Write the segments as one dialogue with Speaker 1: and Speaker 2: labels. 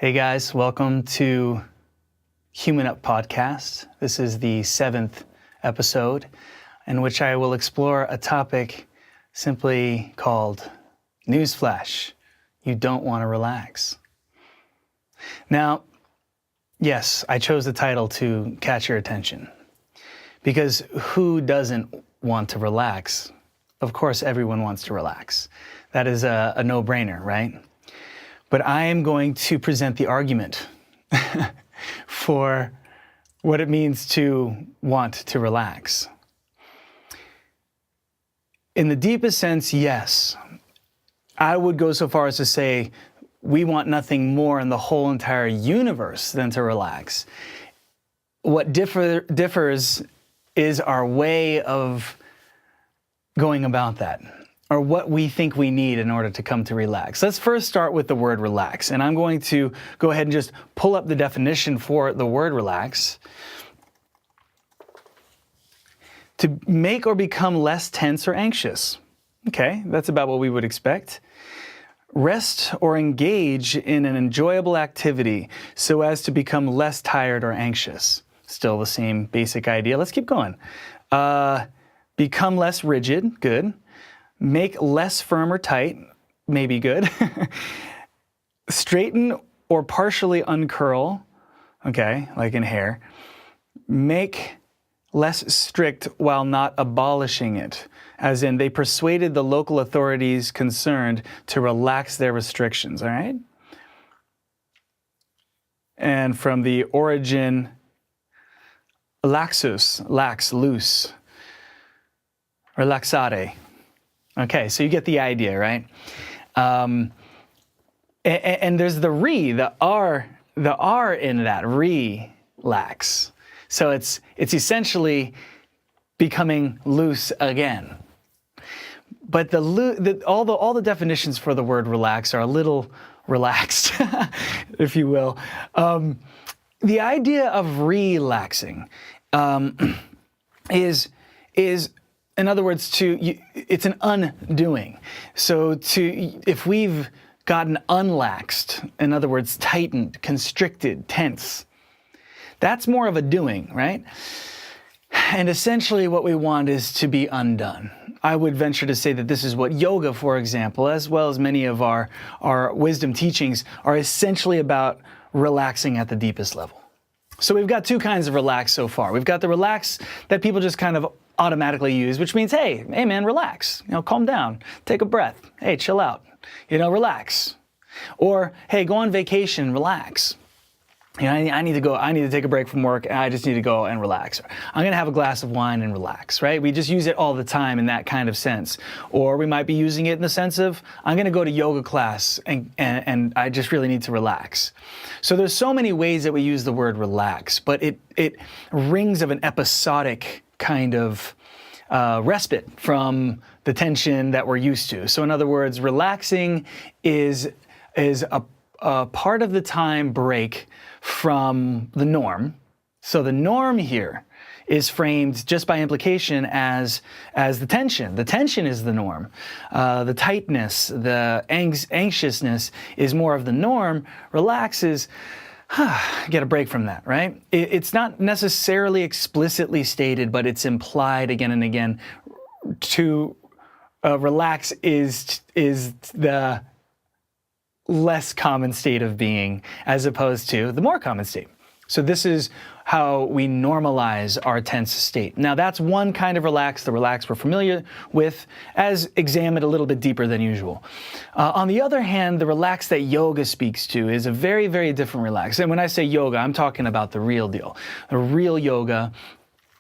Speaker 1: Hey guys, welcome to HuMan Up podcast. This is the 7th episode in which I will explore a topic simply called Newsflash, you don't want to relax. Now, yes, I chose the title to catch your attention because who doesn't want to relax? Of course, everyone wants to relax. That is a no-brainer, right? But I am going to present the argument for what it means to want to relax. In the deepest sense, yes. I would go so far as to say we want nothing more in the whole entire universe than to relax. What differs is our way of going about that, or what we think we need in order to come to relax. Let's first start with the word relax. And I'm going to go ahead and just pull up the definition for the word relax. To make or become less tense or anxious. Okay, that's about what we would expect. Rest or engage in an enjoyable activity so as to become less tired or anxious. Still the same basic idea. Let's keep going. Become less rigid, good. Make less firm or tight, maybe good. Straighten or partially uncurl, okay, like in hair. Make less strict while not abolishing it, as in they persuaded the local authorities concerned to relax their restrictions, all right? And from the origin, laxus, lax, loose, relaxare. Okay, so you get the idea, right? And there's the R in that, relax. So it's essentially becoming loose again. But all the definitions for the word relax are a little relaxed, if you will. The idea of relaxing is in other words, it's an undoing. So if we've gotten unlaxed, in other words, tightened, constricted, tense, that's more of a doing, right? And essentially what we want is to be undone. I would venture to say that this is what yoga, for example, as well as many of our wisdom teachings, are essentially about relaxing at the deepest level. So we've got two kinds of relax so far. We've got the relax that people just kind of automatically use, which means, hey man, relax, calm down, take a breath, hey, chill out, relax. Or, hey, go on vacation, relax. I need to take a break from work, and I just need to go and relax. I'm going to have a glass of wine and relax, right? We just use it all the time in that kind of sense. Or we might be using it in the sense of, I'm going to go to yoga class and I just really need to relax. So there's so many ways that we use the word relax, but it rings of an episodic kind of respite from the tension that we're used to. So in other words, relaxing is a part of the time break from the norm. So the norm here is framed just by implication as the tension. The tension is the norm. The tightness, the anxiousness is more of the norm. Relax is get a break from that, right? It's not necessarily explicitly stated, but it's implied again and again. To relax is the less common state of being as opposed to the more common state. So this is how we normalize our tense state. Now that's one kind of relax, the relax we're familiar with, as examined a little bit deeper than usual. On the other hand, the relax that yoga speaks to is a very, very different relax. And when I say yoga, I'm talking about the real deal. The real yoga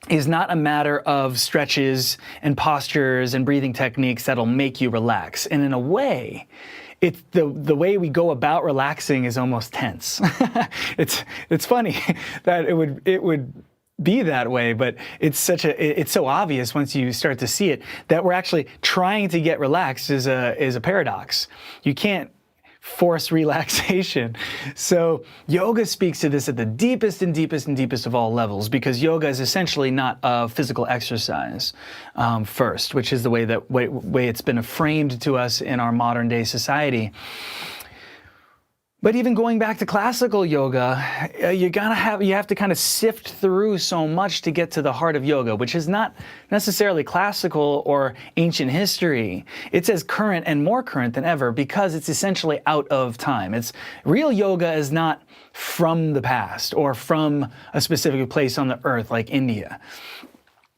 Speaker 1: is not a matter of stretches and postures and breathing techniques that'll make you relax. And in a way, it's the way we go about relaxing is almost tense. It's funny that it would be that way, but it's so obvious once you start to see it that we're actually trying to get relaxed is a paradox. You can't force relaxation. So yoga speaks to this at the deepest and deepest and deepest of all levels, because yoga is essentially not a physical exercise first, which is the way it's been framed to us in our modern day society. But even going back to classical yoga, you have to kind of sift through so much to get to the heart of yoga, which is not necessarily classical or ancient history. It's as current and more current than ever because it's essentially out of time. Real yoga is not from the past or from a specific place on the earth like India.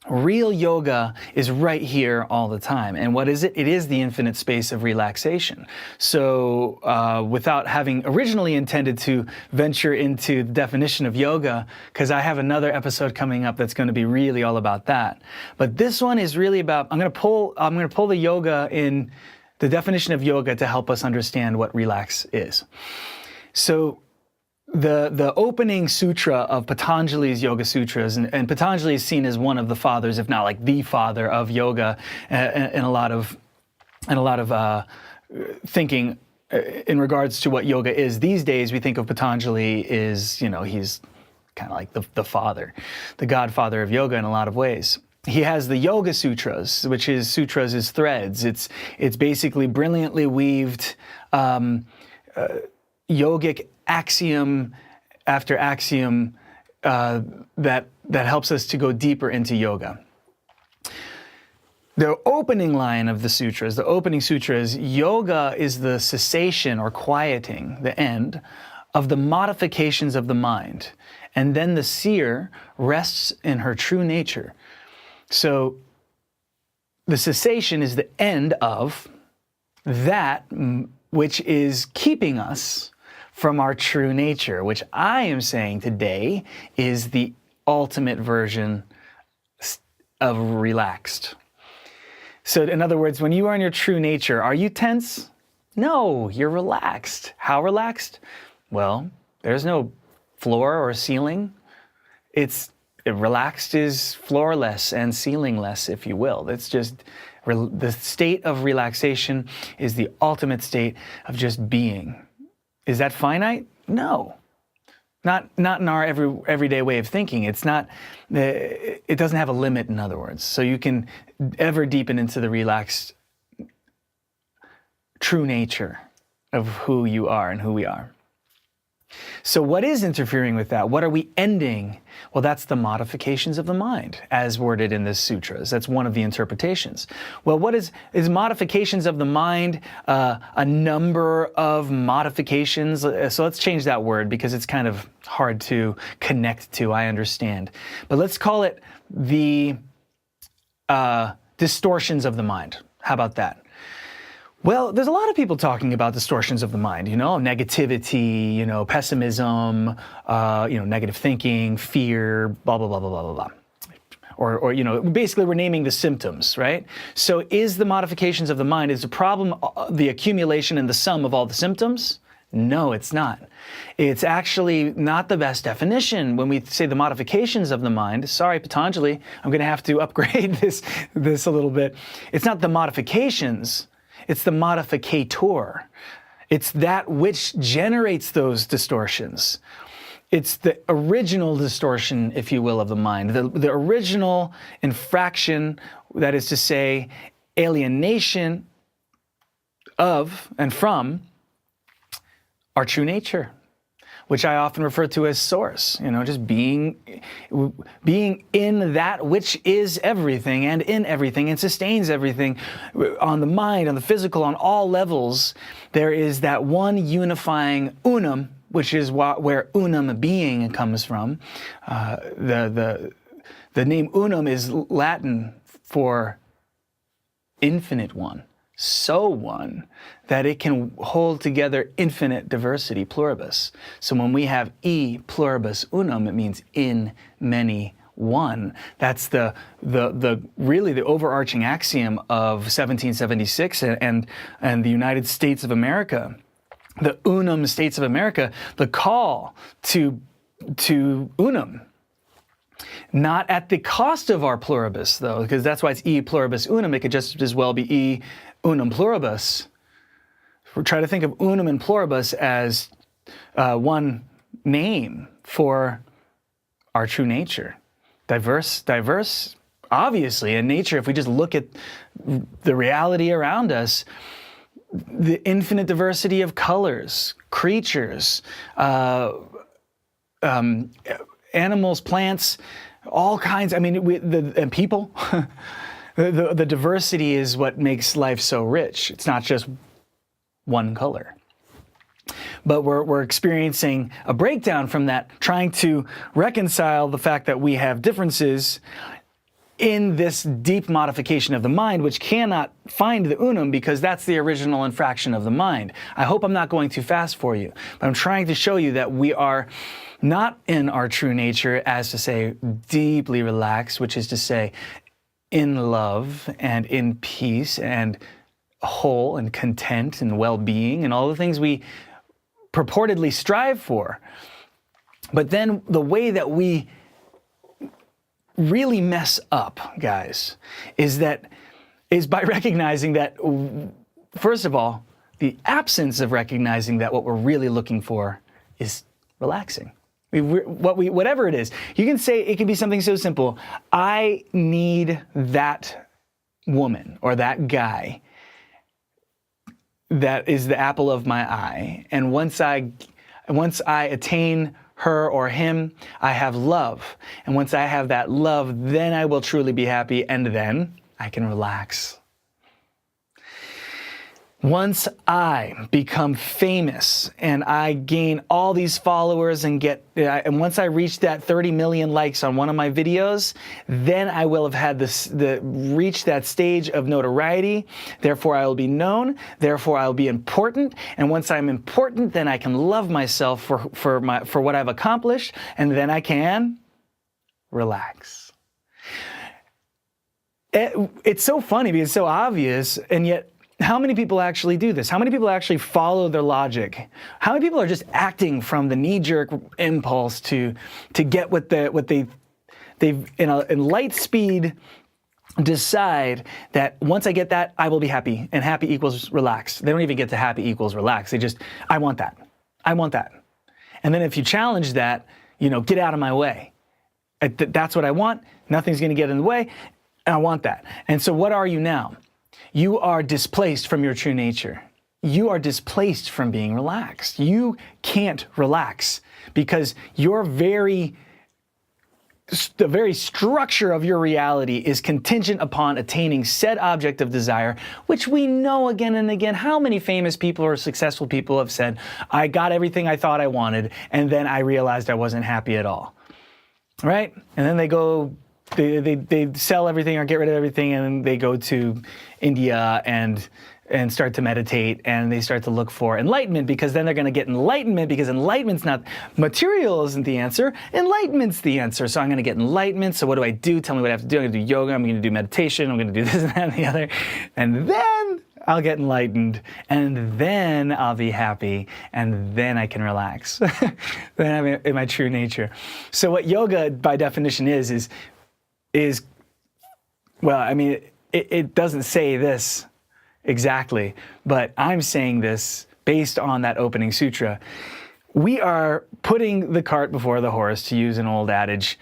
Speaker 1: Real yoga is right here all the time. And what is it? It is the infinite space of relaxation. So without having originally intended to venture into the definition of yoga, because I have another episode coming up that's going to be really all about that. But this one is really about, I'm going to pull the yoga in the definition of yoga to help us understand what relax is. So the opening sutra of Patanjali's Yoga Sutras, and Patanjali is seen as one of the fathers, if not like the father of yoga, and a lot of thinking in regards to what yoga is. These days, we think of Patanjali as, he's kind of like the father, the godfather of yoga in a lot of ways. He has the Yoga Sutras, which is sutras is threads. It's basically brilliantly weaved yogic axiom after axiom that helps us to go deeper into yoga. The opening line of the sutras, the opening sutra is, yoga is the cessation or quieting, the end, of the modifications of the mind. And then the seer rests in her true nature. So the cessation is the end of that which is keeping us from our true nature, which I am saying today is the ultimate version of relaxed. So in other words, when you are in your true nature, are you tense? No, you're relaxed. How relaxed? Well, there's no floor or ceiling. Relaxed is floorless and ceilingless, if you will. It's just the state of relaxation is the ultimate state of just being. Is that finite? No. Not in our everyday way of thinking. It doesn't have a limit, in other words. So you can ever deepen into the relaxed true nature of who you are and who we are. So what is interfering with that? What are we ending? Well, that's the modifications of the mind, as worded in the sutras. That's one of the interpretations. Well, what is modifications of the mind? A number of modifications. So let's change that word because it's kind of hard to connect to, I understand. But let's call it the distortions of the mind. How about that? Well, there's a lot of people talking about distortions of the mind, negativity, pessimism, negative thinking, fear, blah, blah, blah, blah, blah, blah, blah. Or basically we're naming the symptoms, right? So is the modifications of the mind, is the problem the accumulation and the sum of all the symptoms? No, it's not. It's actually not the best definition. When we say the modifications of the mind, sorry, Patanjali, I'm going to have to upgrade this a little bit. It's not the modifications. It's the modificator. It's that which generates those distortions. It's the original distortion, if you will, of the mind. The original infraction, that is to say, alienation of and from our true nature, which I often refer to as source, just being in that which is everything and in everything and sustains everything on the mind, on the physical, on all levels. There is that one unifying unum, which is where unum being comes from. The name unum is Latin for infinite one. So one that it can hold together infinite diversity, pluribus. So when we have e pluribus unum, it means in many one. That's the really the overarching axiom of 1776 and the United States of America, the unum States of America, the call to unum. Not at the cost of our pluribus, though, because that's why it's e pluribus unum. It could just as well be e unum pluribus. We try to think of unum and pluribus as one name for our true nature. Diverse, obviously, in nature, if we just look at the reality around us, the infinite diversity of colors, creatures, animals, plants, all kinds. I mean, and people. The diversity is what makes life so rich. It's not just one color. But we're experiencing a breakdown from that, trying to reconcile the fact that we have differences in this deep modification of the mind, which cannot find the unum because that's the original infraction of the mind. I hope I'm not going too fast for you, but I'm trying to show you that we are not in our true nature, as to say, deeply relaxed, which is to say, in love and in peace and whole and content and well-being and all the things we purportedly strive for. But then the way that we really mess up, guys, is by recognizing that, first of all, the absence of recognizing that what we're really looking for is relaxing. Whatever it is, you can say it can be something so simple. I need that woman or that guy that is the apple of my eye, and once I attain her or him, I have love. And once I have that love, then I will truly be happy, and then I can relax. Once I become famous and I gain all these followers and once I reach that 30 million likes on one of my videos, then I will have had reached that stage of notoriety. Therefore, I will be known. Therefore, I will be important. And once I'm important, then I can love myself for what I've accomplished, and then I can relax. It's so funny because it's so obvious, and yet, how many people actually do this? How many people actually follow their logic? How many people are just acting from the knee-jerk impulse to get what they've in light speed decide that once I get that, I will be happy, and happy equals relax. They don't even get to happy equals relax. They just, I want that. I want that. And then if you challenge that, get out of my way. That's what I want. Nothing's going to get in the way. I want that. And so what are you now? You are displaced from your true nature. You are displaced from being relaxed. You can't relax because the very structure of your reality is contingent upon attaining said object of desire, which we know again and again. How many famous people or successful people have said, I got everything I thought I wanted, and then I realized I wasn't happy at all, right? And then they go, they sell everything or get rid of everything, and then they go to India and start to meditate, and they start to look for enlightenment, because then they're going to get enlightenment, because enlightenment's not, material isn't the answer, enlightenment's the answer. So I'm going to get enlightenment. So what do I do? Tell me what I have to do. I'm going to do yoga. I'm going to do meditation. I'm going to do this and that and the other. And then I'll get enlightened, and then I'll be happy, and then I can relax. Then I'm in my true nature. So what yoga by definition is well, I mean, it doesn't say this exactly, but I'm saying this based on that opening sutra. We are putting the cart before the horse, to use an old adage,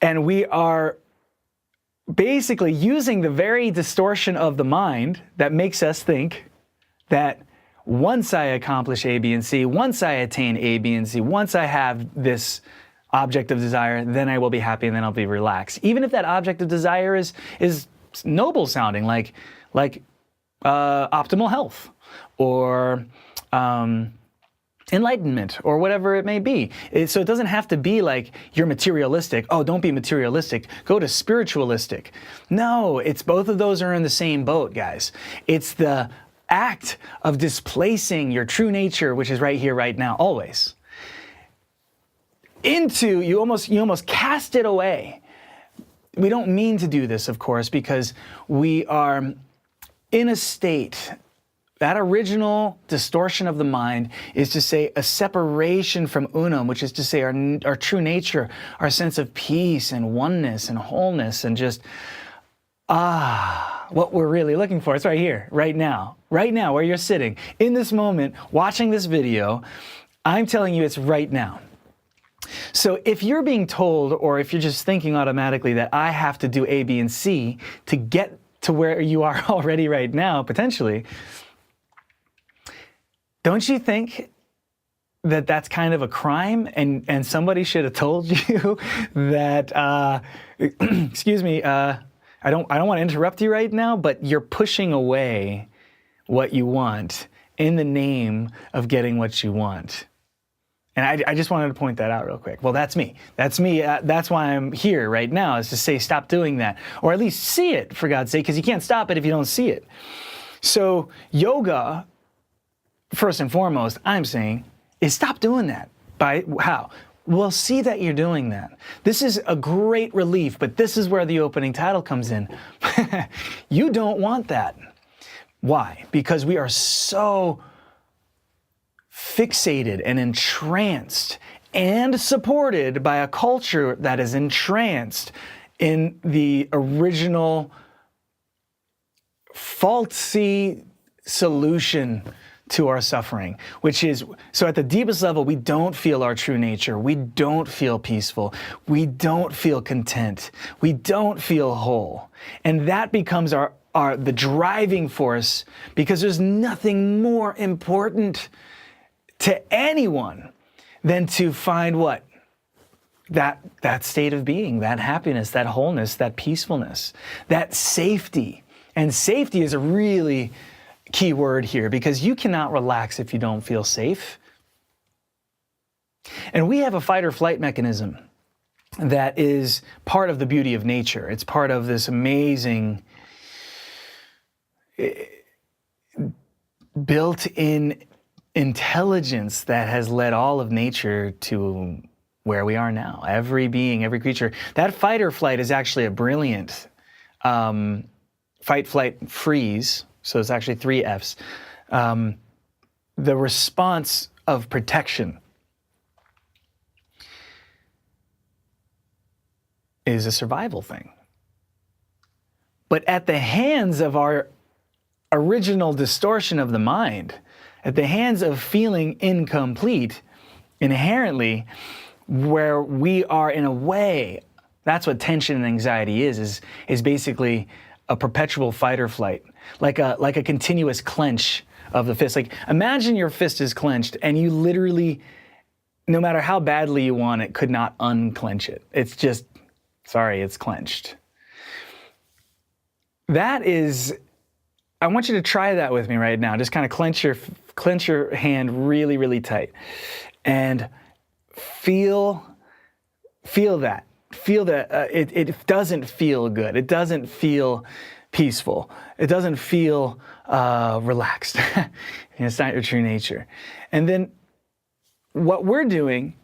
Speaker 1: and we are basically using the very distortion of the mind that makes us think that once I accomplish A, B, and C, once I attain A, B, and C, once I have this object of desire, then I will be happy, and then I'll be relaxed. Even if that object of desire is noble sounding, like optimal health, or enlightenment, or whatever it may be. So it doesn't have to be like you're materialistic. Oh, don't be materialistic. Go to spiritualistic. No, it's both of those are in the same boat, guys. It's the act of displacing your true nature, which is right here, right now, always, into, you almost cast it away. We don't mean to do this, of course, because we are in a state, that original distortion of the mind is to say a separation from unum, which is to say our true nature, our sense of peace and oneness and wholeness, and just, what we're really looking for. It's right here, right now, where you're sitting, in this moment, watching this video. I'm telling you, it's right now. So if you're being told, or if you're just thinking automatically that I have to do A, B, and C to get to where you are already right now, potentially, Don't you think that that's kind of a crime, and somebody should have told you that, excuse me, I don't want to interrupt you right now, but you're pushing away what you want in the name of getting what you want. And I just wanted to point that out real quick. Well, that's me. That's me. That's why I'm here right now, is to say stop doing that. Or at least see it, for God's sake, because you can't stop it if you don't see it. So yoga, first and foremost, I'm saying, is stop doing that. By how? Well, see that you're doing that. This is a great relief, but this is where the opening title comes in. You don't want that. Why? Because we are so fixated and entranced and supported by a culture that is entranced in the original faulty solution to our suffering, which is, so at the deepest level, we don't feel our true nature. We don't feel peaceful. We don't feel content. We don't feel whole. And that becomes the driving force, because there's nothing more important to anyone than to find what? That state of being, that happiness, that wholeness, that peacefulness, that safety. And safety is a really key word here, because you cannot relax if you don't feel safe. And we have a fight or flight mechanism that is part of the beauty of nature. It's part of this amazing built-in intelligence that has led all of nature to where we are now. Every being, every creature. That fight or flight is actually a brilliant fight, flight, freeze. So it's actually 3 Fs. The response of protection is a survival thing. But at the hands of our original distortion of the mind, at the hands of feeling incomplete, inherently, where we are in a way, that's what tension and anxiety is basically a perpetual fight or flight, like a continuous clench of the fist. Like, imagine your fist is clenched and you literally, no matter how badly you want it, could not unclench it. It's just, sorry, it's clenched. That is, I want you to try that with me right now. Just kind of clench your hand really, really tight, and feel that. Feel that it doesn't feel good. It doesn't feel peaceful. It doesn't feel relaxed. It's not your true nature. And then what we're doing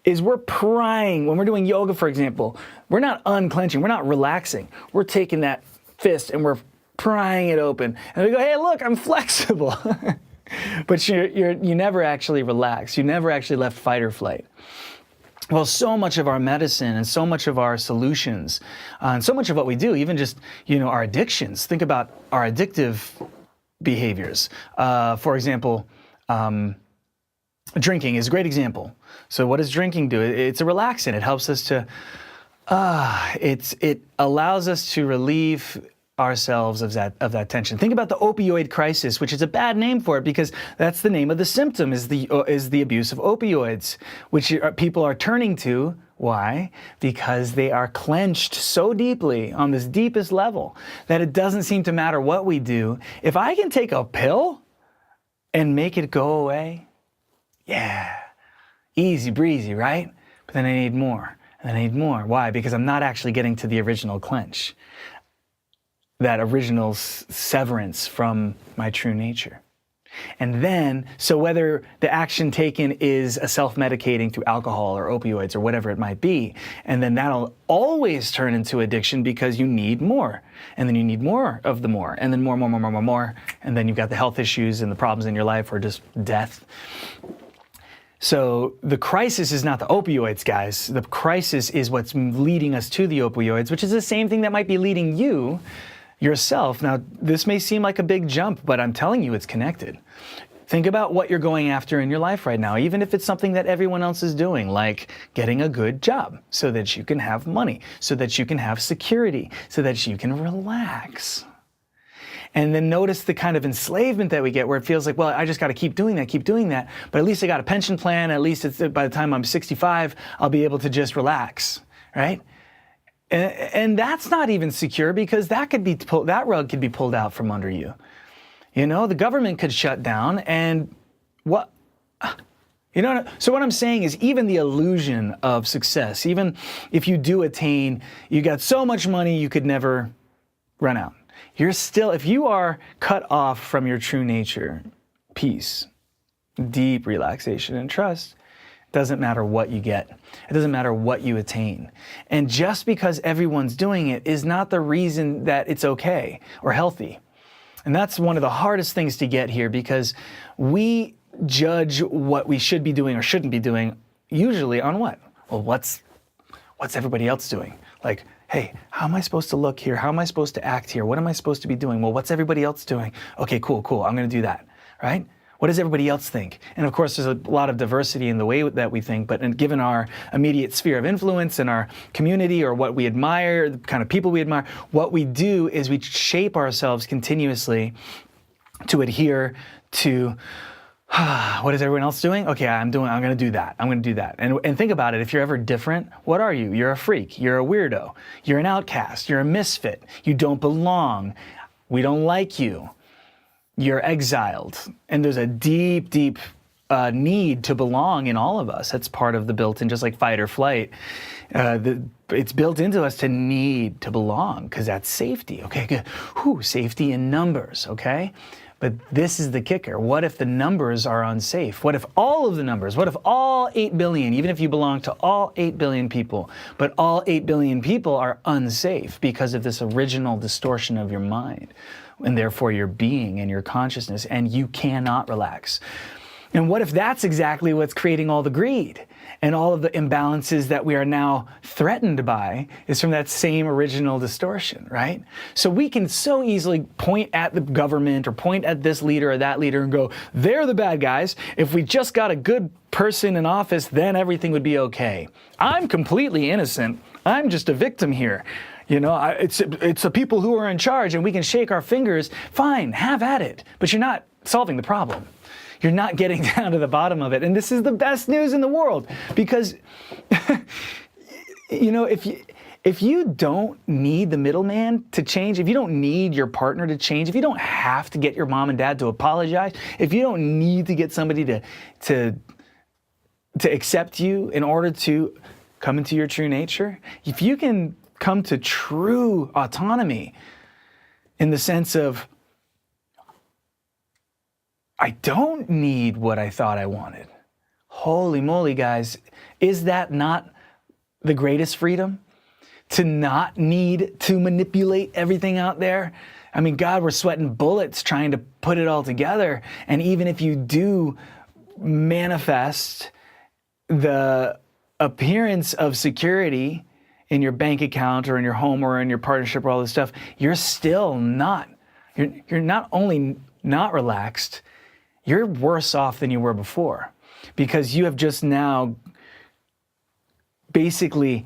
Speaker 1: is we're prying. When we're doing yoga, for example, we're not unclenching. We're not relaxing. We're taking that fist and we're prying it open. And we go, hey, look, I'm flexible. But you never actually relaxed. You never actually left fight or flight. Well, so much of our medicine and so much of our solutions and so much of what we do, even just, our addictions. Think about our addictive behaviors. For example, drinking is a great example. So what does drinking do? It's a relaxant. It helps us to, it allows us to relieve ourselves of that tension. Think about the opioid crisis, which is a bad name for it, because that's the name of the symptom, is the abuse of opioids, which people are turning to. Why? Because they are clenched so deeply on this deepest level that it doesn't seem to matter what we do. If I can take a pill and make it go away, yeah, easy breezy, right? But then I need more, and then I need more. Why? Because I'm not actually getting to the original clench, that original severance from my true nature. And then, so whether the action taken is a self-medicating through alcohol or opioids or whatever it might be, and then that'll always turn into addiction because you need more. And then you need more of the more, and then more. And then you've got the health issues and the problems in your life, or just death. So the crisis is not the opioids, guys. The crisis is what's leading us to the opioids, which is the same thing that might be leading you yourself. Now, this may seem like a big jump, but I'm telling you it's connected. Think about what you're going after in your life right now, even if it's something that everyone else is doing, like getting a good job so that you can have money, so that you can have security, so that you can relax. And then notice the kind of enslavement that we get where it feels like, well, I just got to keep doing that. But at least I got a pension plan. At least by the time I'm 65, I'll be able to just relax, right? And that's not even secure, because that rug could be pulled out from under you. The government could shut down, and what? So what I'm saying is, even the illusion of success, even if you do attain, you got so much money you could never run out. If you are cut off from your true nature, peace, deep relaxation and trust, doesn't matter what you get. It doesn't matter what you attain. And just because everyone's doing it is not the reason that it's okay or healthy. And that's one of the hardest things to get here, because we judge what we should be doing or shouldn't be doing usually on what? Well, what's everybody else doing? Like, hey, how am I supposed to look here? How am I supposed to act here? What am I supposed to be doing? Well, what's everybody else doing? Okay, cool. I'm going to do that, right? What does everybody else think? And of course, there's a lot of diversity in the way that we think, but given our immediate sphere of influence and our community, or what we admire, the kind of people we admire, what we do is we shape ourselves continuously to adhere to what is everyone else doing? Okay, I'm going to do that. And think about it. If you're ever different, what are you? You're a freak. You're a weirdo. You're an outcast. You're a misfit. You don't belong. We don't like you. You're exiled. And there's a deep, deep need to belong in all of us. That's part of the built-in, just like fight or flight. It's built into us to need to belong, because that's safety. Okay, good. Safety in numbers, okay? But this is the kicker. What if the numbers are unsafe? What if all 8 billion, even if you belong to all 8 billion people, but all 8 billion people are unsafe because of this original distortion of your mind, and therefore your being and your consciousness, and you cannot relax? And what if that's exactly what's creating all the greed and all of the imbalances that we are now threatened by, is from that same original distortion, right? So we can so easily point at the government or point at this leader or that leader and go, they're the bad guys. If we just got a good person in office, then everything would be okay. I'm completely innocent. I'm just a victim here. It's the people who are in charge, and we can shake our fingers. Fine, have at it. But you're not solving the problem. You're not getting down to the bottom of it. And this is the best news in the world, because, if you don't need the middleman to change, if you don't need your partner to change, if you don't have to get your mom and dad to apologize, if you don't need to get somebody to accept you in order to come into your true nature, if you can come to true autonomy in the sense of, I don't need what I thought I wanted. Holy moly, guys. Is that not the greatest freedom? To not need to manipulate everything out there? I mean, God, we're sweating bullets trying to put it all together. And even if you do manifest the appearance of security in your bank account or in your home or in your partnership or all this stuff, you're still not. You're not only not relaxed, you're worse off than you were before, because you have just now basically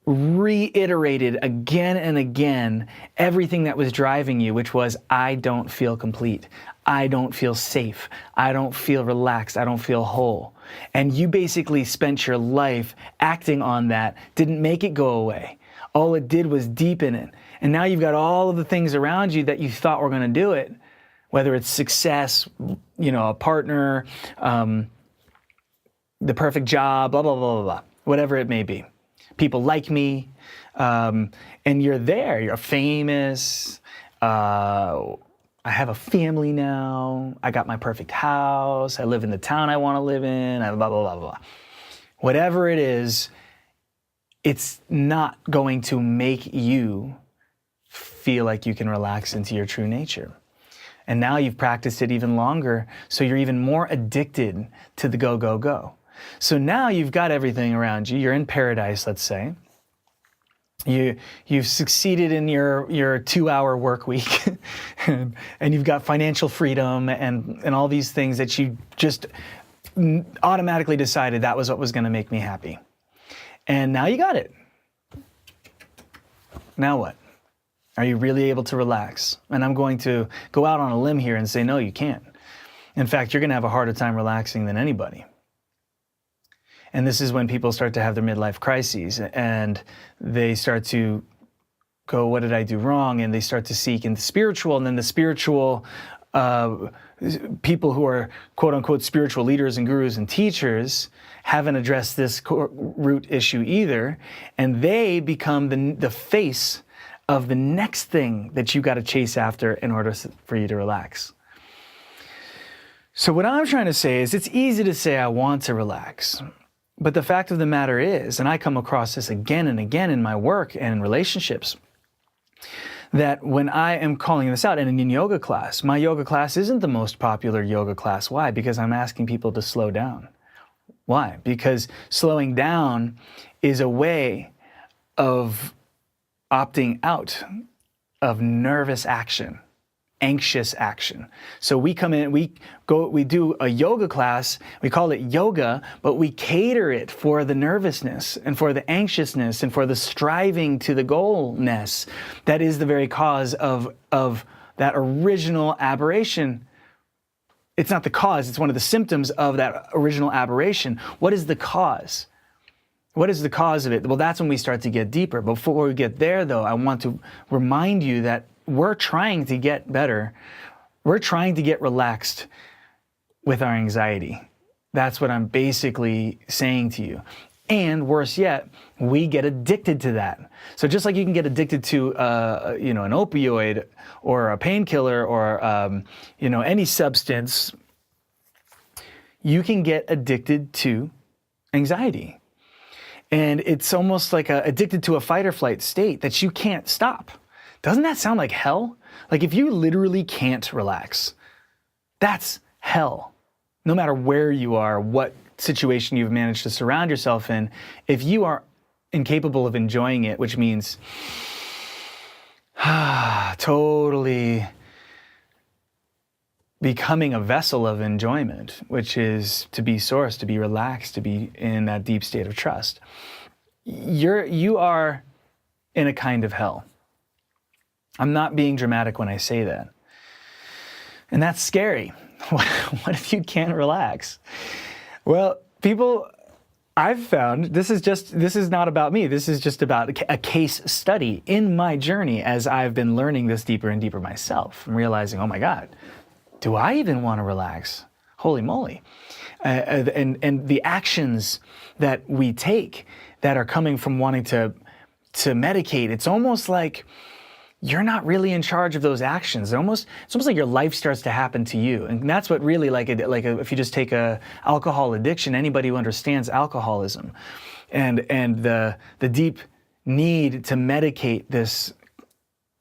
Speaker 1: reiterated again and again everything that was driving you, which was, I don't feel complete. I don't feel safe. I don't feel relaxed. I don't feel whole. And you basically spent your life acting on that, didn't make it go away. All it did was deepen it. And now you've got all of the things around you that you thought were going to do it, whether it's success, a partner, the perfect job, blah, blah, blah, blah, blah, whatever it may be. People like me, and you're there, you're famous, I have a family now, I got my perfect house, I live in the town I want to live in, blah, blah, blah, blah. Whatever it is, it's not going to make you feel like you can relax into your true nature. And now you've practiced it even longer, so you're even more addicted to the go, go, go. So now you've got everything around you. You're in paradise, let's say. You've succeeded in your 2-hour work week, and you've got financial freedom and all these things that you just automatically decided that was what was going to make me happy. And now you got it. Now what? Are you really able to relax? And I'm going to go out on a limb here and say, no, you can't. In fact, you're going to have a harder time relaxing than anybody. And this is when people start to have their midlife crises and they start to go, what did I do wrong? And they start to seek in the spiritual, and then the spiritual people who are quote unquote spiritual leaders and gurus and teachers haven't addressed this root issue either. And they become the face of the next thing that you got to chase after in order for you to relax. So what I'm trying to say is it's easy to say I want to relax. But the fact of the matter is, and I come across this again and again in my work and in relationships, that when I am calling this out, and in yoga class, my yoga class isn't the most popular yoga class. Why? Because I'm asking people to slow down. Why? Because slowing down is a way of opting out of nervous action, anxious action. So we come in, we do a yoga class, we call it yoga, but we cater it for the nervousness and for the anxiousness and for the striving to the goalness that is the very cause of that original aberration. It's not the cause, it's one of the symptoms of that original aberration. What is the cause? What is the cause of it? Well, that's when we start to get deeper. Before we get there, though, I want to remind you that we're trying to get better. We're trying to get relaxed with our anxiety. That's what I'm basically saying to you. And worse yet, we get addicted to that. So just like you can get addicted to, an opioid or a painkiller or, any substance, you can get addicted to anxiety. And it's almost like addicted to a fight or flight state that you can't stop. Doesn't that sound like hell? Like if you literally can't relax, that's hell. No matter where you are, what situation you've managed to surround yourself in, if you are incapable of enjoying it, which means totally becoming a vessel of enjoyment, which is to be sourced, to be relaxed, to be in that deep state of trust, you are in a kind of hell. I'm not being dramatic when I say that. And that's scary. What if you can't relax? Well, people, I've found, this is not about me. This is just about a case study in my journey as I've been learning this deeper and deeper myself. I'm realizing, oh my God, do I even want to relax? Holy moly. And the actions that we take that are coming from wanting to medicate, it's almost like you're not really in charge of those actions. It's almost like your life starts to happen to you. And that's what really, if you just take a alcohol addiction, anybody who understands alcoholism and the deep need to medicate this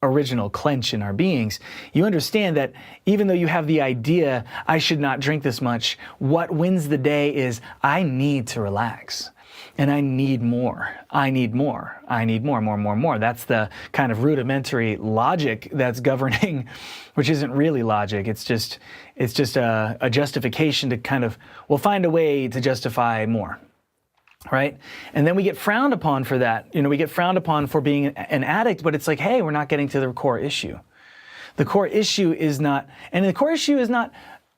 Speaker 1: original clench in our beings, you understand that even though you have the idea, I should not drink this much, what wins the day is I need to relax. And I need more. I need more. I need more. That's the kind of rudimentary logic that's governing, which isn't really logic. It's just a justification to kind of, we'll find a way to justify more, right? And then we get frowned upon for that. We get frowned upon for being an addict, but it's like, hey, we're not getting to the core issue. The core issue is not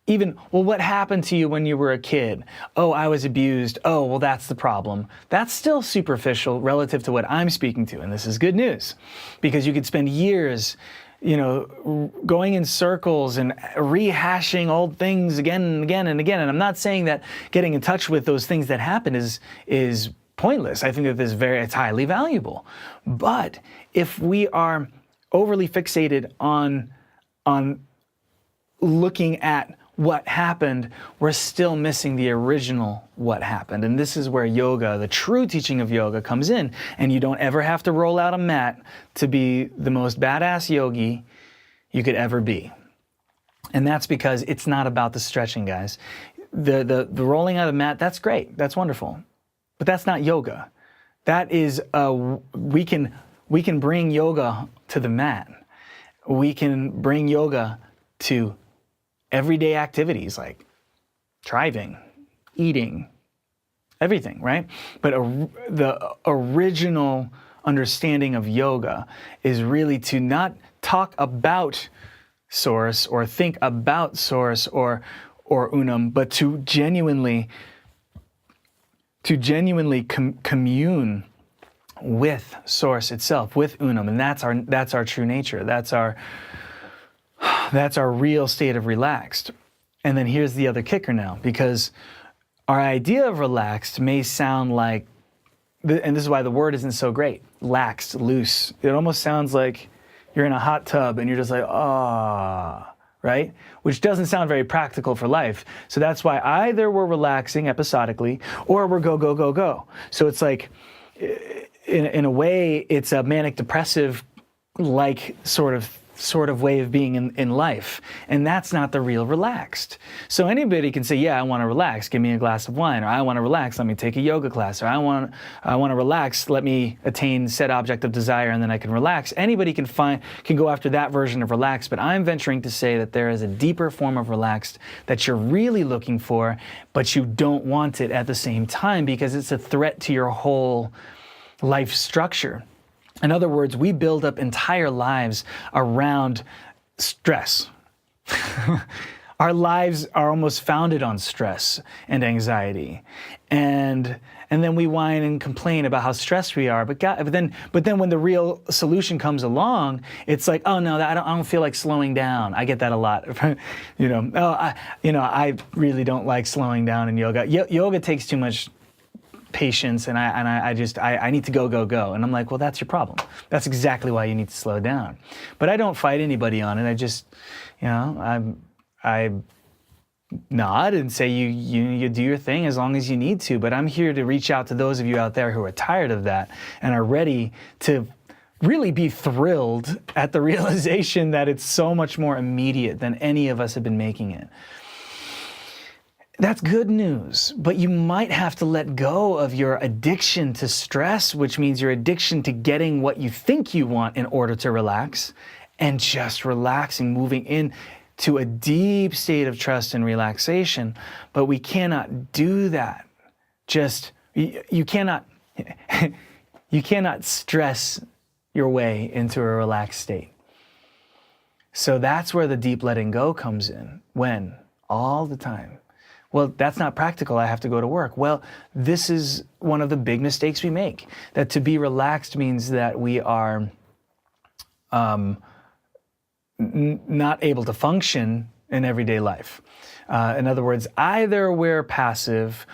Speaker 1: even, well, what happened to you when you were a kid? Oh, I was abused. Oh, well, that's the problem. That's still superficial relative to what I'm speaking to. And this is good news because you could spend years, going in circles and rehashing old things again and again and again. And I'm not saying that getting in touch with those things that happened is pointless. I think that it's highly valuable. But if we are overly fixated on looking at what happened, we're still missing the original what happened. And this is where yoga, the true teaching of yoga, comes in. And you don't ever have to roll out a mat to be the most badass yogi you could ever be. And that's because it's not about the stretching, guys. The rolling out of the mat, that's great. That's wonderful. But that's not yoga. That is, we can bring yoga to the mat. We can bring yoga to everyday activities like driving, eating, everything, right? But the original understanding of yoga is really to not talk about source or think about source or unum, but to genuinely commune with source itself, with unum, and that's our true nature. That's our real state of relaxed. And then here's the other kicker now, because our idea of relaxed may sound like, and this is why the word isn't so great, laxed, loose. It almost sounds like you're in a hot tub and you're just like, right? Which doesn't sound very practical for life. So that's why either we're relaxing episodically or we're go, go, go, go. So it's like, in a way, it's a manic depressive like sort of way of being in life. And that's not the real relaxed. So anybody can say, yeah, I want to relax, give me a glass of wine, or I want to relax, let me take a yoga class, or I want to relax, let me attain said object of desire, and then I can relax. Anybody can go after that version of relaxed, but I'm venturing to say that there is a deeper form of relaxed that you're really looking for, but you don't want it at the same time because it's a threat to your whole life structure. In other words, we build up entire lives around stress. Our lives are almost founded on stress and anxiety. And then we whine and complain about how stressed we are. But then when the real solution comes along, it's like, oh no, I don't feel like slowing down. I get that a lot. I really don't like slowing down in yoga. Yoga takes too much patience, and I need to go, go, go. And I'm like, well, that's your problem. That's exactly why you need to slow down. But I don't fight anybody on it. I just, I nod and say you do your thing as long as you need to. But I'm here to reach out to those of you out there who are tired of that and are ready to really be thrilled at the realization that it's so much more immediate than any of us have been making it. That's good news, but you might have to let go of your addiction to stress, which means your addiction to getting what you think you want in order to relax, and just relaxing, moving into a deep state of trust and relaxation. But we cannot do that. You cannot stress your way into a relaxed state. So that's where the deep letting go comes in. When? All the time. Well, that's not practical. I have to go to work. Well, this is one of the big mistakes we make, that to be relaxed means that we are not able to function in everyday life. In other words, either we're passive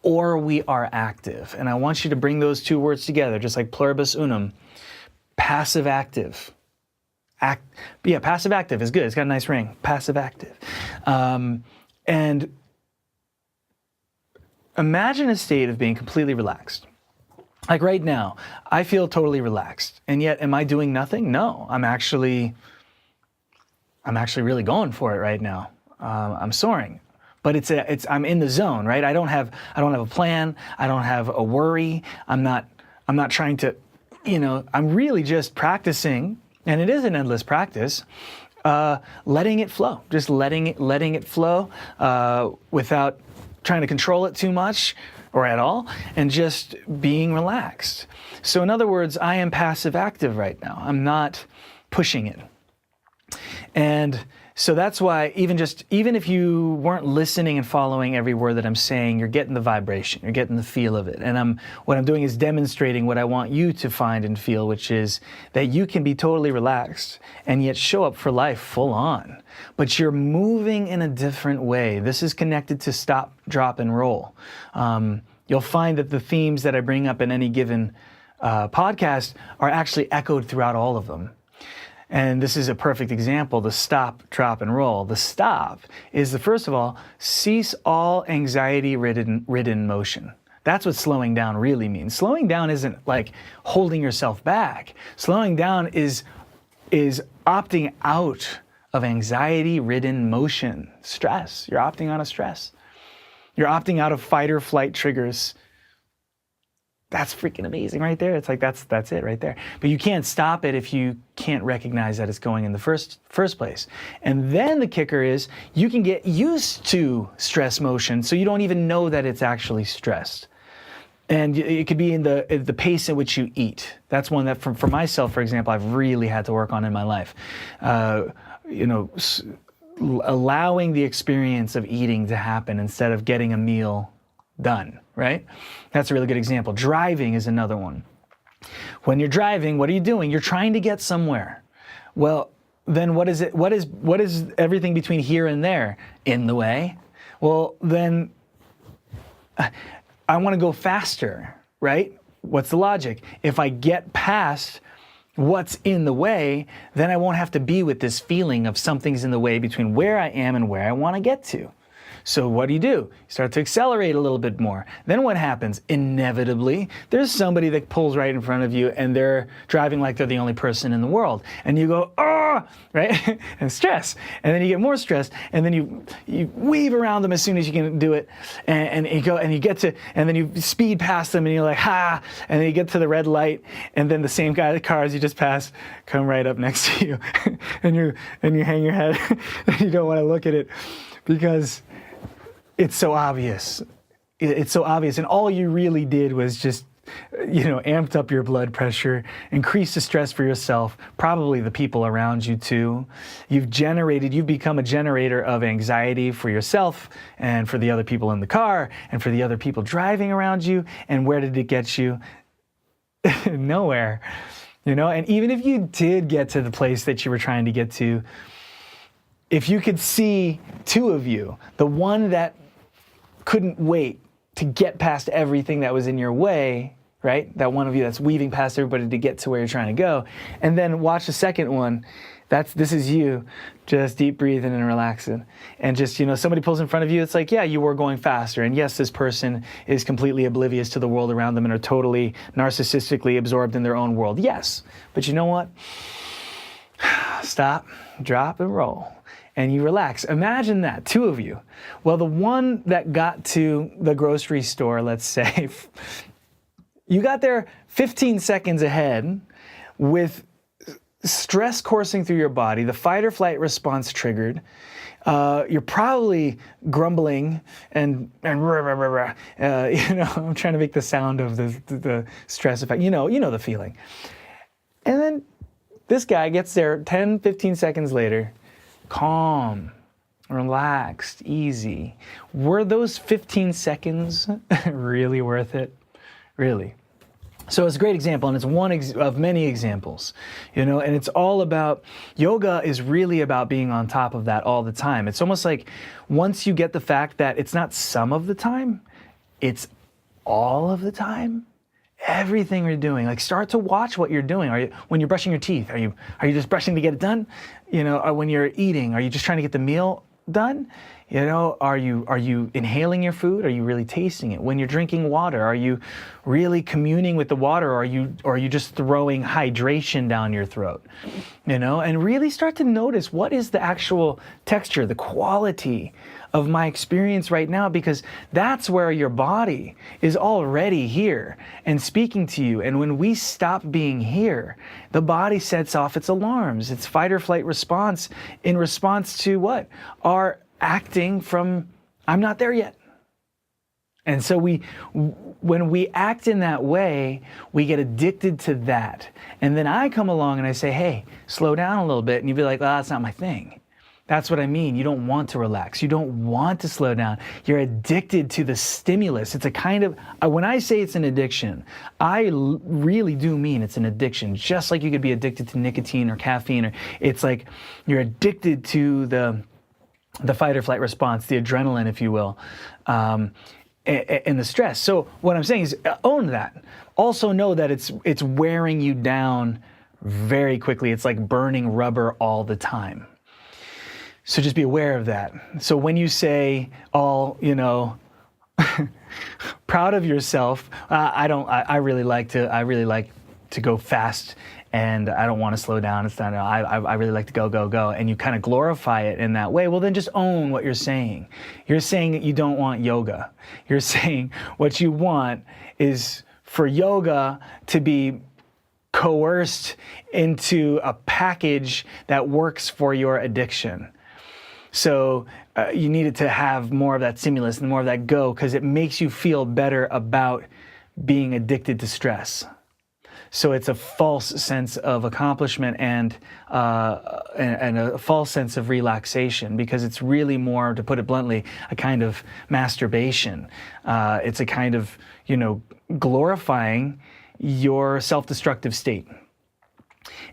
Speaker 1: or we are active. And I want you to bring those two words together, just like pluribus unum. Passive active. Passive active is good. It's got a nice ring. Passive active. And imagine a state of being completely relaxed. Like right now, I feel totally relaxed. And yet, am I doing nothing? No, I'm actually really going for it right now. I'm soaring. But I'm in the zone, right? I don't have a plan. I don't have a worry. I'm not trying to, I'm really just practicing, and it is an endless practice, letting it flow. Just letting it flow without trying to control it too much or at all, and just being relaxed. So in other words, I am passive active right now. I'm not pushing it. And so that's why even if you weren't listening and following every word that I'm saying, you're getting the vibration, you're getting the feel of it. And what I'm doing is demonstrating what I want you to find and feel, which is that you can be totally relaxed and yet show up for life full on. But you're moving in a different way. This is connected to stop, drop, and roll. You'll find that the themes that I bring up in any given podcast are actually echoed throughout all of them. And this is a perfect example, the stop, drop, and roll. The stop is first of all, cease all anxiety-ridden motion. That's what slowing down really means. Slowing down isn't like holding yourself back. Slowing down is opting out of anxiety-ridden motion, stress. You're opting out of stress. You're opting out of fight or flight triggers. That's freaking amazing right there. It's like, that's it right there. But you can't stop it if you can't recognize that it's going in the first place. And then the kicker is you can get used to stress motion so you don't even know that it's actually stressed. And it could be in the pace at which you eat. That's one that, for myself, for example, I've really had to work on in my life. Allowing the experience of eating to happen instead of getting a meal done, right? That's a really good example. Driving is another one. When you're driving, what are you doing? You're trying to get somewhere. Well, then what is it? What is everything between here and there? In the way? Well, then I want to go faster, right? What's the logic? If I get past what's in the way, then I won't have to be with this feeling of something's in the way between where I am and where I want to get to. So what do? You start to accelerate a little bit more. Then what happens? Inevitably, there's somebody that pulls right in front of you and they're driving like they're the only person in the world. And you go, oh, right? And stress. And then you get more stressed. And then you weave around them as soon as you can do it. And you go and you get to, and then you speed past them and you're like, ha. And then you get to the red light. And then the same guy, the cars you just passed, come right up next to you. and you hang your head and you don't want to look at it because it's so obvious. It's so obvious. And all you really did was just, amped up your blood pressure, increased the stress for yourself, probably the people around you too. You've become a generator of anxiety for yourself and for the other people in the car and for the other people driving around you. And where did it get you? Nowhere. And even if you did get to the place that you were trying to get to, if you could see two of you, the one that couldn't wait to get past everything that was in your way, right? That one of you that's weaving past everybody to get to where you're trying to go. And then watch the second one. This is you, just deep breathing and relaxing. And just, somebody pulls in front of you, it's like, yeah, you were going faster. And yes, this person is completely oblivious to the world around them and are totally narcissistically absorbed in their own world. Yes. But you know what? Stop, drop, and roll. And you relax. Imagine that, two of you. Well, the one that got to the grocery store, let's say, you got there 15 seconds ahead with stress coursing through your body, the fight or flight response triggered. You're probably grumbling and I'm trying to make the sound of the stress effect. You know the feeling. And then this guy gets there 10, 15 seconds later, calm, relaxed, easy. Were those 15 seconds really worth it? Really? So it's a great example, and it's one of many examples, and it's all about, yoga is really about being on top of that all the time. It's almost like once you get the fact that it's not some of the time, it's all of the time. Everything you're doing, like start to watch what you're doing. When you're brushing your teeth, are you just brushing to get it done? Or when you're eating, are you just trying to get the meal done? Are you inhaling your food? Are you really tasting it? When you're drinking water, are you really communing with the water, or are you just throwing hydration down your throat? And really start to notice what is the actual texture, the quality of my experience right now, because that's where your body is already here and speaking to you. And when we stop being here, the body sets off its alarms, its fight or flight response, in response to what? Our acting from, I'm not there yet. And so when we act in that way, we get addicted to that. And then I come along and I say, hey, slow down a little bit. And you'd be like, well, that's not my thing. That's what I mean. You don't want to relax. You don't want to slow down. You're addicted to the stimulus. It's a kind of, when I say it's an addiction, I really do mean it's an addiction. Just like you could be addicted to nicotine or caffeine, or it's like you're addicted to the fight or flight response, the adrenaline, if you will, and the stress. So what I'm saying is own that. Also know that it's wearing you down very quickly. It's like burning rubber all the time. So just be aware of that. So when you say proud of yourself, I really like to go fast, and I don't want to slow down. It's not, I really like to go, and you kind of glorify it in that way. Well, then just own what you're saying. You're saying that you don't want yoga. You're saying what you want is for yoga to be coerced into a package that works for your addiction. So you needed to have more of that stimulus and more of that go, because it makes you feel better about being addicted to stress. So it's a false sense of accomplishment and a false sense of relaxation, because it's really more, to put it bluntly, a kind of masturbation. It's a kind of, glorifying your self-destructive state,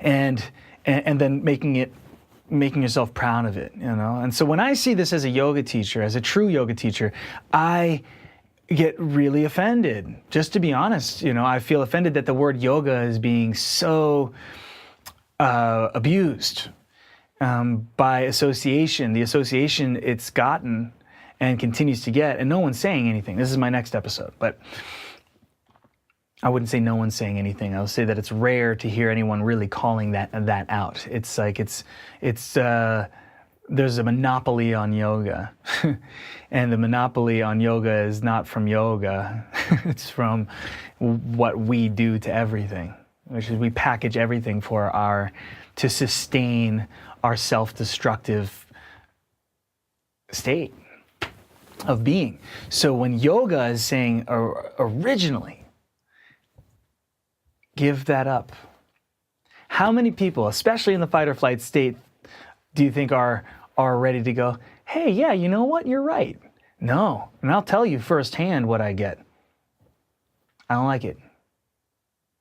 Speaker 1: and then making yourself proud of it, And so when I see this as a yoga teacher, as a true yoga teacher, I get really offended. Just to be honest, I feel offended that the word yoga is being so abused by association, the association it's gotten and continues to get, and no one's saying anything. This is my next episode, but I wouldn't say no one's saying anything. I would say that it's rare to hear anyone really calling that out. It's like there's a monopoly on yoga, and the monopoly on yoga is not from yoga. It's from what we do to everything, which is we package everything to sustain our self-destructive state of being. So when yoga is saying originally, give that up. How many people, especially in the fight or flight state, do you think are ready to go, hey, yeah, you know what? You're right. No. And I'll tell you firsthand what I get. I don't like it.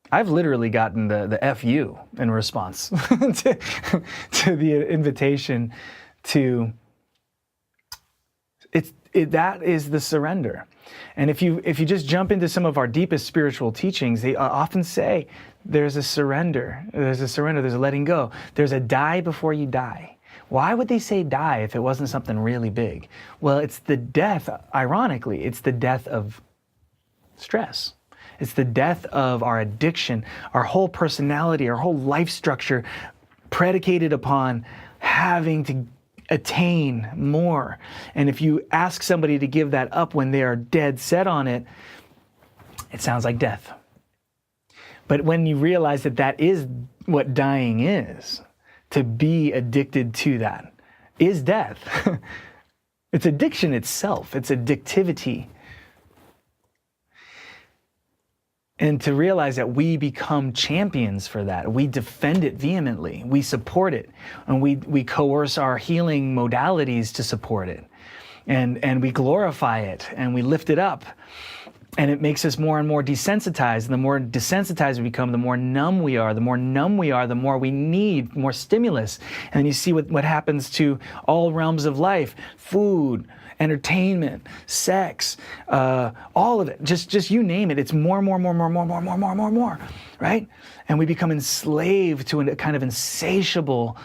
Speaker 1: I've literally gotten the FU in response to the invitation to, that is the surrender. And if you just jump into some of our deepest spiritual teachings, they often say there's a surrender, there's a letting go, there's a die before you die. Why would they say die if it wasn't something really big? Well, it's the death, ironically, it's the death of stress. It's the death of our addiction, our whole personality, our whole life structure predicated upon having to attain more. And if you ask somebody to give that up when they are dead set on it, it sounds like death. But when you realize that is what dying is, to be addicted to that is death. It's addiction itself. It's addictivity. And to realize that we become champions for that. We defend it vehemently. We support it. And we coerce our healing modalities to support it. And we glorify it. And we lift it up. And it makes us more and more desensitized. And the more desensitized we become, the more numb we are. The more numb we are, the more we need more stimulus. And then you see what happens to all realms of life. Food, entertainment, sex, all of it. Just you name it. It's more, right? And we become enslaved to a kind of insatiable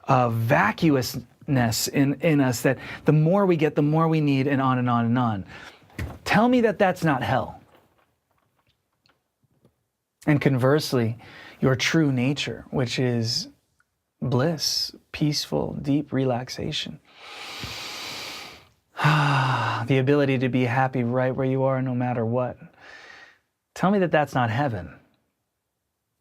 Speaker 1: vacuousness in us, that the more we get, the more we need, and on and on and on. Tell me that that's not hell. And conversely, your true nature, which is bliss, peaceful, deep relaxation. The ability to be happy right where you are no matter what. Tell me that that's not heaven.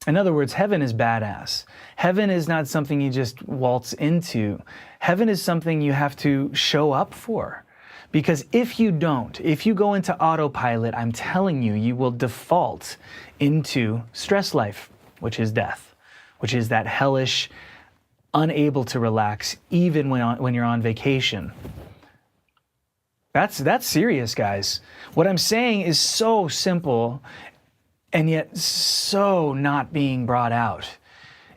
Speaker 1: In other words, heaven is badass. Heaven is not something you just waltz into. Heaven is something you have to show up for. Because if you don't, if you go into autopilot, I'm telling you, you will default into stress life, which is death, which is that hellish, unable to relax even when you're on vacation. That's serious, guys. What I'm saying is so simple and yet so not being brought out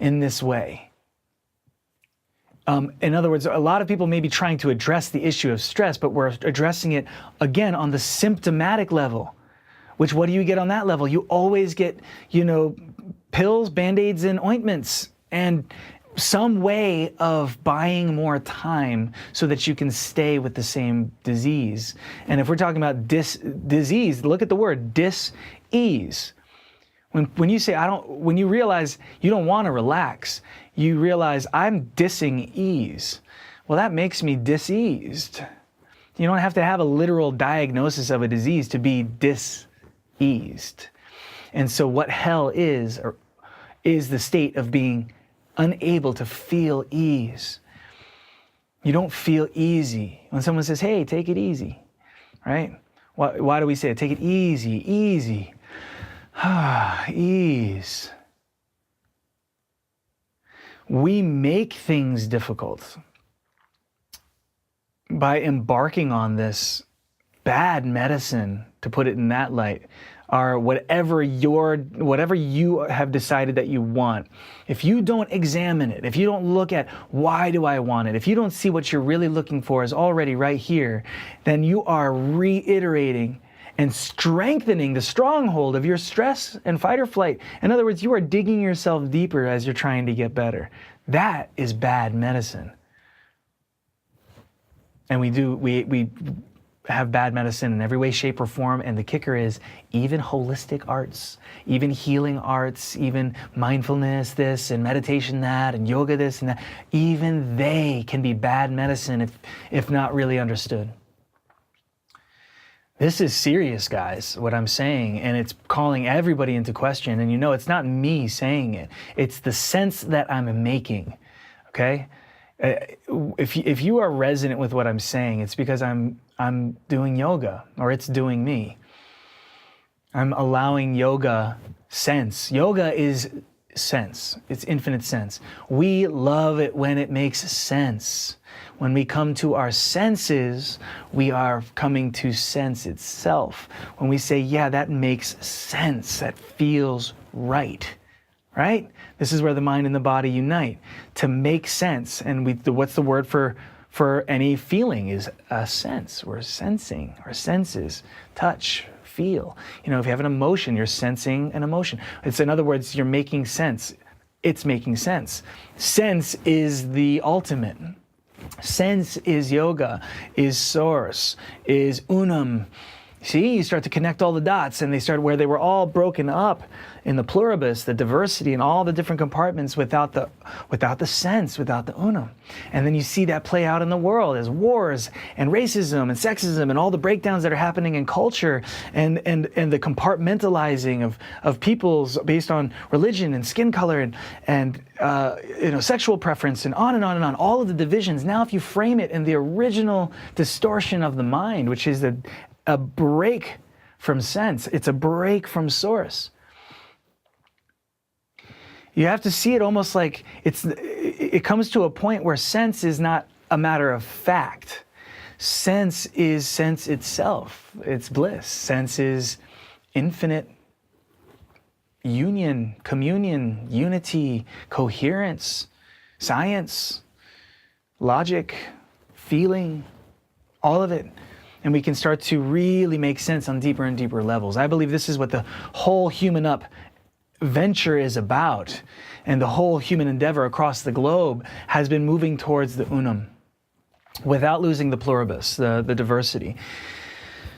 Speaker 1: in this way. In other words, a lot of people may be trying to address the issue of stress, but we're addressing it, again, on the symptomatic level. Which, what do you get on that level? You always get, pills, Band-Aids, and ointments, and some way of buying more time so that you can stay with the same disease. And if we're talking about disease, look at the word dis-ease. When you say when you realize you don't want to relax, you realize I'm dissing ease. Well, that makes me diseased. You don't have to have a literal diagnosis of a disease to be diseased. And so what hell is the state of being unable to feel ease. You don't feel easy. When someone says, hey, take it easy, right? Why do we say it? Take it easy, easy. Ease. We make things difficult by embarking on this bad medicine, to put it in that light, or whatever you have decided that you want. If you don't examine it, if you don't look at why do I want it, if you don't see what you're really looking for is already right here, then you are reiterating and strengthening the stronghold of your stress and fight or flight. In other words, you are digging yourself deeper as you're trying to get better. That is bad medicine. And we have bad medicine in every way, shape, or form. And the kicker is even holistic arts, even healing arts, even mindfulness this and meditation that and yoga this and that, even they can be bad medicine if not really understood. This is serious, guys, what I'm saying, and it's calling everybody into question. And it's not me saying it. It's the sense that I'm making, okay? If you are resonant with what I'm saying, it's because I'm doing yoga, or it's doing me. I'm allowing yoga sense. Yoga is sense. It's infinite sense. We love it when it makes sense. When we come to our senses, we are coming to sense itself. When we say, yeah, that makes sense, that feels right, right? This is where the mind and the body unite to make sense. And what's the word for any feeling is a sense. We're sensing our senses, touch, feel. If you have an emotion, you're sensing an emotion. In other words, you're making sense. It's making sense. Sense is the ultimate. Sense is yoga, is source, is unum. See, you start to connect all the dots, and they start where they were all broken up in the pluribus, the diversity, and all the different compartments without the sense, without the unum. And then you see that play out in the world as wars and racism and sexism and all the breakdowns that are happening in culture and the compartmentalizing of peoples based on religion and skin color and sexual preference and on and on and on. All of the divisions. Now, if you frame it in the original distortion of the mind, which is a break from sense. It's a break from source. You have to see it almost like it comes to a point where sense is not a matter of fact. Sense is sense itself. It's bliss. Sense is infinite union, communion, unity, coherence, science, logic, feeling, all of it. And we can start to really make sense on deeper and deeper levels. I believe this is what the whole HuMan Up venture is about. And the whole human endeavor across the globe has been moving towards the unum without losing the pluribus, the diversity.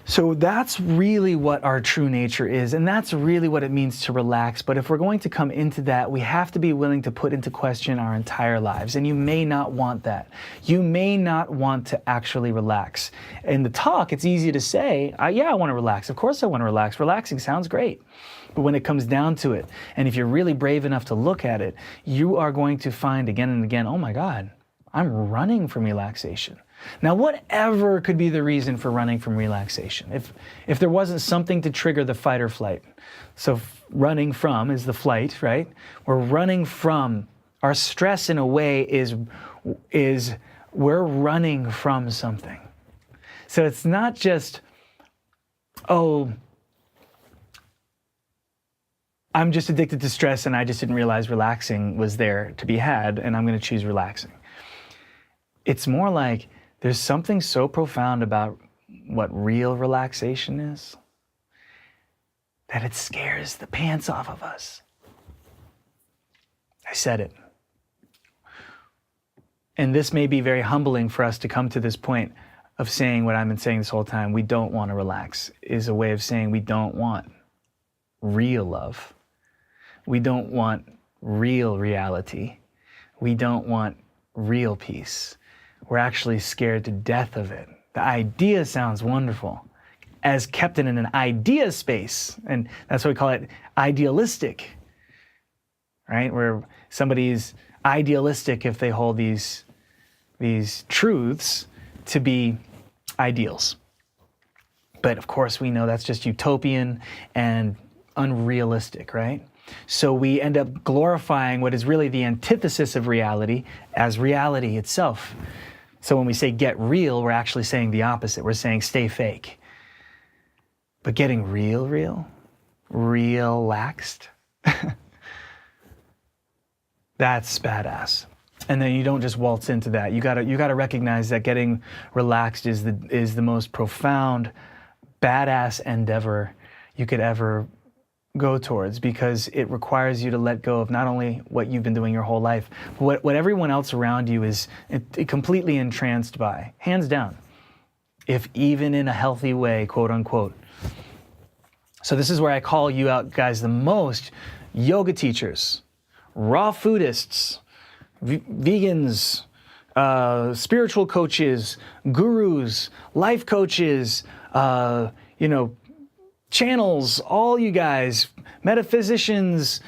Speaker 1: So that's really what our true nature is, and that's really what it means to relax. But if we're going to come into that, we have to be willing to put into question our entire lives. And you may not want that. You may not want to actually relax. In the talk, it's easy to say, yeah, I want to relax. Of course I want to relax. Relaxing sounds great. But when it comes down to it, and if you're really brave enough to look at it, you are going to find again and again, oh my God, I'm running from relaxation. Now, whatever could be the reason for running from relaxation, if there wasn't something to trigger the fight or flight. So running from is the flight, right? We're running from. Our stress in a way is we're running from something. So it's not just, oh, I'm just addicted to stress and I just didn't realize relaxing was there to be had and I'm going to choose relaxing. It's more like, there's something so profound about what real relaxation is that it scares the pants off of us. I said it. And this may be very humbling for us to come to this point of saying what I've been saying this whole time. We don't want to relax is a way of saying we don't want real love. We don't want real reality. We don't want real peace. We're actually scared to death of it. The idea sounds wonderful, as kept in an idea space, and that's what we call it, idealistic, right? Where somebody's idealistic if they hold these truths to be ideals. But of course we know that's just utopian and unrealistic, right? So we end up glorifying what is really the antithesis of reality as reality itself. So when we say get real, we're actually saying the opposite. We're saying stay fake. But getting real, relaxed, that's badass. And then you don't just waltz into that. You gotta recognize that getting relaxed is the most profound, badass endeavor you could ever go towards, because it requires you to let go of not only what you've been doing your whole life, but what everyone else around you is completely entranced by, hands down, if even in a healthy way, quote unquote. So this is where I call you out, guys, the most: yoga teachers, raw foodists, vegans, spiritual coaches, gurus, life coaches, channels, all you guys, metaphysicians,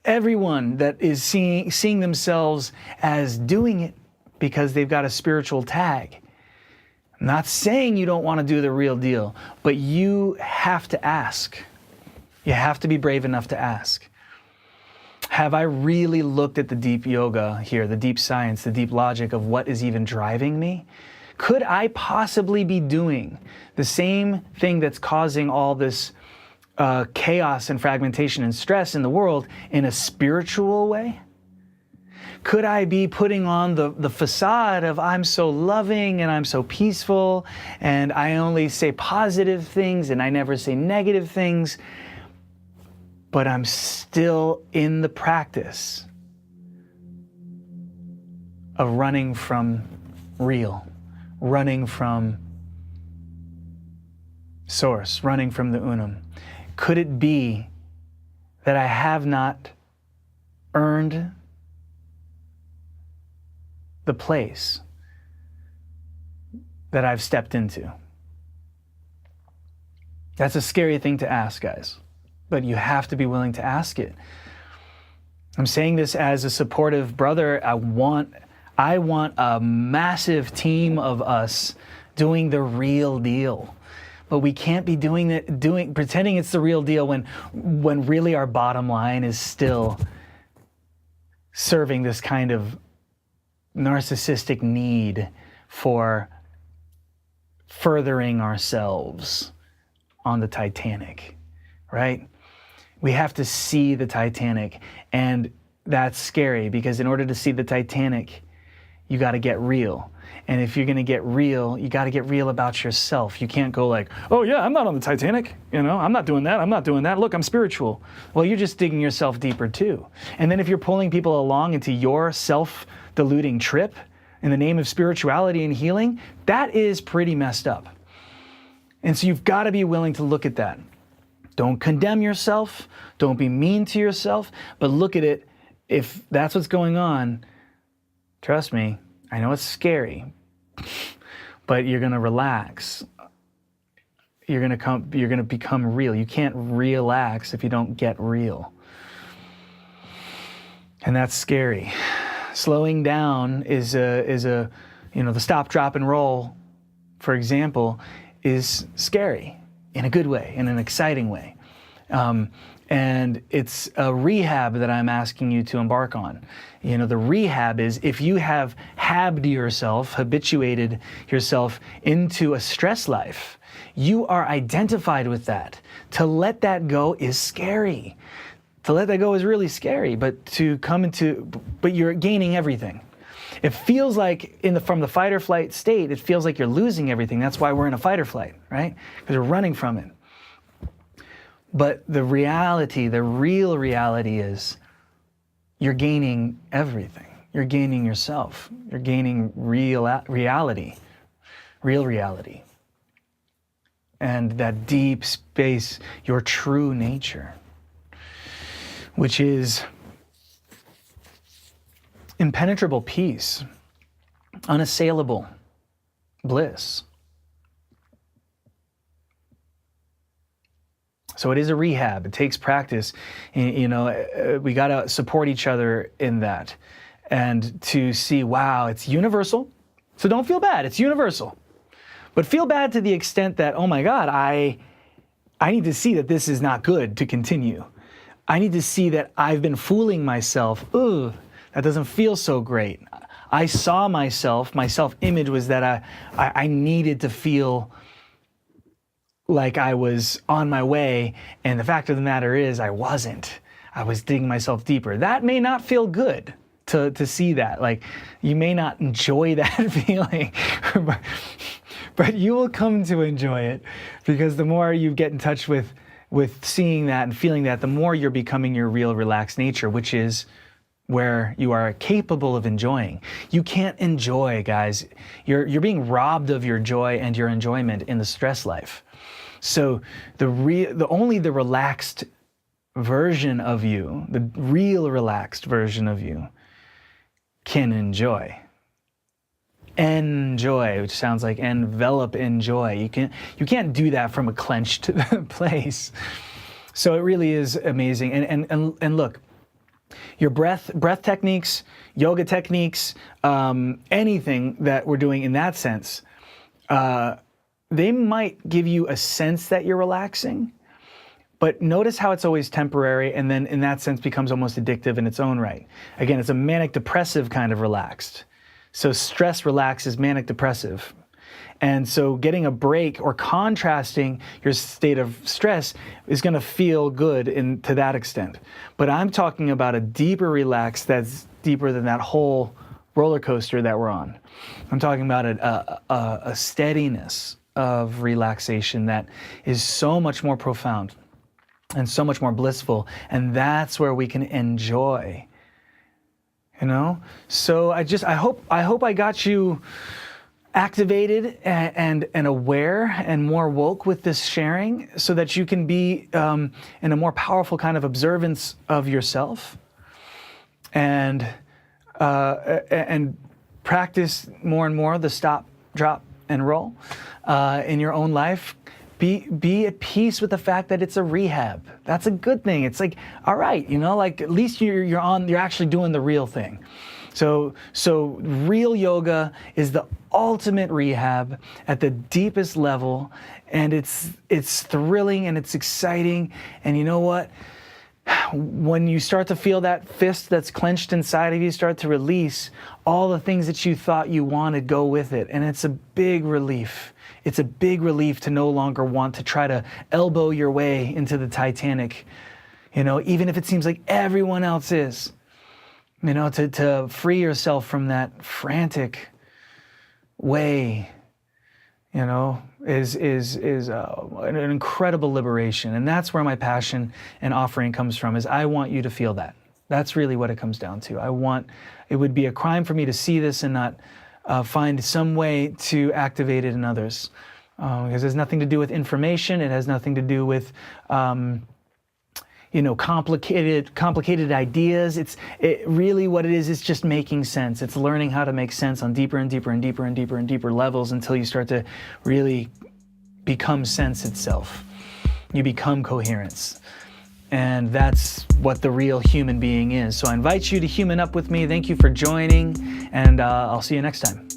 Speaker 1: everyone that is seeing themselves as doing it because they've got a spiritual tag. I'm not saying you don't want to do the real deal, but you have to ask. You have to be brave enough to ask. Have I really looked at the deep yoga here, the deep science, the deep logic of what is even driving me? Could I possibly be doing the same thing that's causing all this chaos and fragmentation and stress in the world in a spiritual way? Could I be putting on the facade of I'm so loving and I'm so peaceful and I only say positive things and I never say negative things, but I'm still in the practice of running from real, running from source, running from the unum? Could it be that I have not earned the place that I've stepped into? That's a scary thing to ask, guys, but you have to be willing to ask it. I'm saying this as a supportive brother. I want a massive team of us doing the real deal. But we can't be pretending it's the real deal when really our bottom line is still serving this kind of narcissistic need for furthering ourselves on the Titanic, right? We have to see the Titanic, and that's scary because in order to see the Titanic, you got to get real. And if you're going to get real, you got to get real about yourself. You can't go like, oh yeah, I'm not on the Titanic. I'm not doing that. I'm not doing that. Look, I'm spiritual. Well, you're just digging yourself deeper too. And then if you're pulling people along into your self-deluding trip in the name of spirituality and healing, that is pretty messed up. And so you've got to be willing to look at that. Don't condemn yourself. Don't be mean to yourself, but look at it. If that's what's going on, trust me, I know it's scary, but you're going to relax. You're going to become real. You can't relax if you don't get real. And that's scary. Slowing down is the stop, drop, and roll, for example, is scary in a good way, in an exciting way. And it's a rehab that I'm asking you to embark on. The rehab is if you have habituated yourself into a stress life, you are identified with that. To let that go is scary. To let that go is really scary, but but you're gaining everything. It feels like from the fight or flight state, it feels like you're losing everything. That's why we're in a fight or flight, right? Because we're running from it. But the real reality is you're gaining everything. You're gaining yourself. You're gaining real reality. And that deep space, your true nature, which is impenetrable peace, unassailable bliss. So it is a rehab. It takes practice. We got to support each other in that. And to see, wow, it's universal. So don't feel bad. It's universal. But feel bad to the extent that, oh my God, I need to see that this is not good to continue. I need to see that I've been fooling myself. Ugh, that doesn't feel so great. I saw myself, my self-image was that I needed to feel like I was on my way, and the fact of the matter is I wasn't. I was digging myself deeper. That may not feel good to see that. Like, you may not enjoy that feeling, but you will come to enjoy it, because the more you get in touch with seeing that and feeling that, the more you're becoming your real relaxed nature, which is where you are capable of enjoying. You can't enjoy, guys. You're being robbed of your joy and your enjoyment in the stress life. So only the relaxed version of you, the real relaxed version of you, can enjoy. Enjoy, which sounds like envelop in joy. You can't do that from a clenched place. So it really is amazing. And look, your breath techniques, yoga techniques, anything that we're doing in that sense, they might give you a sense that you're relaxing, but notice how it's always temporary, and then in that sense becomes almost addictive in its own right. Again, it's a manic depressive kind of relaxed. So stress relax is manic depressive. And so getting a break or contrasting your state of stress is going to feel good to that extent. But I'm talking about a deeper relax that's deeper than that whole roller coaster that we're on. I'm talking about a steadiness of relaxation that is so much more profound and so much more blissful. And that's where we can enjoy. You know, so I hope I got you activated and aware and more woke with this sharing, so that you can be in a more powerful kind of observance of yourself, and practice more and more the stop, drop, and roll in your own life. Be at peace with the fact that it's a rehab. That's a good thing. It's like, all right, you know, like at least you're actually doing the real thing. So real yoga is the ultimate rehab at the deepest level, and it's thrilling and it's exciting. And you know what? When you start to feel that fist that's clenched inside of you start to release, all the things that you thought you wanted go with it, and it's a big relief. It's a big relief to no longer want to try to elbow your way into the Titanic, you know, even if it seems like everyone else is. You know, to free yourself from that frantic way, you know, is an incredible liberation. And that's where my passion and offering comes from, is I want you to feel that. That's really what it comes down to. It would be a crime for me to see this and not find some way to activate it in others. Because it has nothing to do with information. It has nothing to do with, complicated ideas. It really what it is just making sense. It's learning how to make sense on deeper and deeper and deeper and deeper and deeper levels until you start to really become sense itself. You become coherence. And that's what the real human being is. So I invite you to human up with me. Thank you for joining, and I'll see you next time.